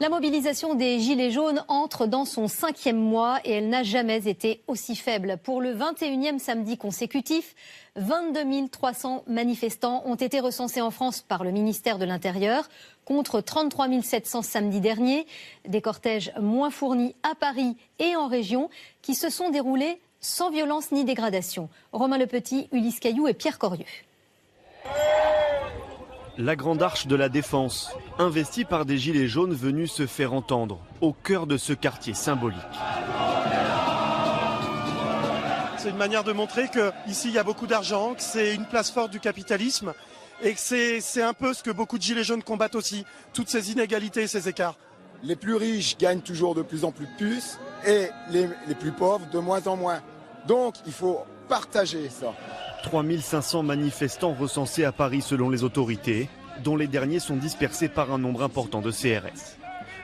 La mobilisation des Gilets jaunes entre dans son 5e mois et elle n'a jamais été aussi faible. Pour le 21e samedi consécutif, 22 300 manifestants ont été recensés en France par le ministère de l'Intérieur, contre 33 700 samedi dernier. Des cortèges moins fournis à Paris et en région qui se sont déroulés sans violence ni dégradation. Romain Lepetit, Ulysse Caillou et Pierre Corieux. La grande arche de la Défense, investie par des gilets jaunes venus se faire entendre au cœur de ce quartier symbolique. C'est une manière de montrer qu'ici il y a beaucoup d'argent, que c'est une place forte du capitalisme et que c'est un peu ce que beaucoup de gilets jaunes combattent aussi, toutes ces inégalités et ces écarts. Les plus riches gagnent toujours de plus en plus et les plus pauvres de moins en moins. Donc il faut partager ça. 3500 manifestants recensés à Paris selon les autorités, dont les derniers sont dispersés par un nombre important de CRS.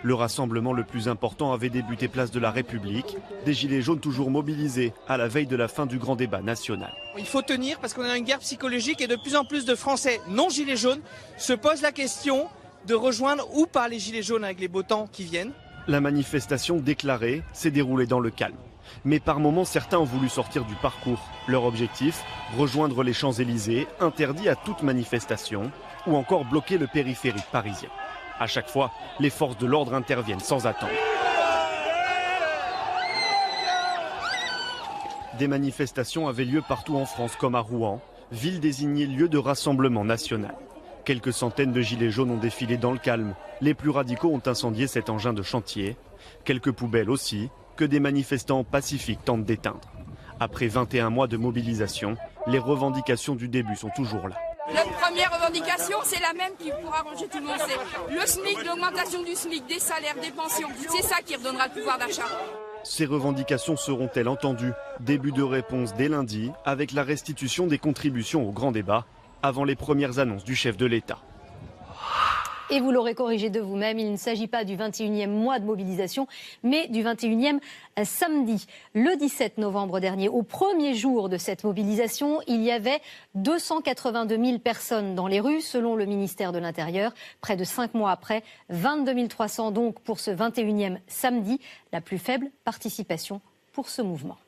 Le rassemblement le plus important avait débuté place de la République, des gilets jaunes toujours mobilisés à la veille de la fin du grand débat national. Il faut tenir parce qu'on a une guerre psychologique et de plus en plus de Français non gilets jaunes se posent la question de rejoindre ou pas les gilets jaunes avec les beaux temps qui viennent. La manifestation déclarée s'est déroulée dans le calme. Mais par moments, certains ont voulu sortir du parcours. Leur objectif, rejoindre les Champs-Élysées, interdit à toute manifestation, ou encore bloquer le périphérique parisien. À chaque fois, les forces de l'ordre interviennent sans attendre. Des manifestations avaient lieu partout en France, comme à Rouen, ville désignée lieu de rassemblement national. Quelques centaines de gilets jaunes ont défilé dans le calme. Les plus radicaux ont incendié cet engin de chantier. Quelques poubelles aussi, que des manifestants pacifiques tentent d'éteindre. Après 21 mois de mobilisation, les revendications du début sont toujours là. Notre première revendication, c'est la même qui pourra arranger tout le monde. C'est le SMIC, l'augmentation du SMIC, des salaires, des pensions. C'est ça qui redonnera le pouvoir d'achat. Ces revendications seront-elles entendues? Début de réponse dès lundi, avec la restitution des contributions au grand débat, avant les premières annonces du chef de l'État. Et vous l'aurez corrigé de vous-même, il ne s'agit pas du 21e mois de mobilisation, mais du 21e samedi. Le 17 novembre dernier, au premier jour de cette mobilisation, il y avait 282 000 personnes dans les rues, selon le ministère de l'Intérieur. Près de 5 mois après, 22 300 donc pour ce 21e samedi, la plus faible participation pour ce mouvement.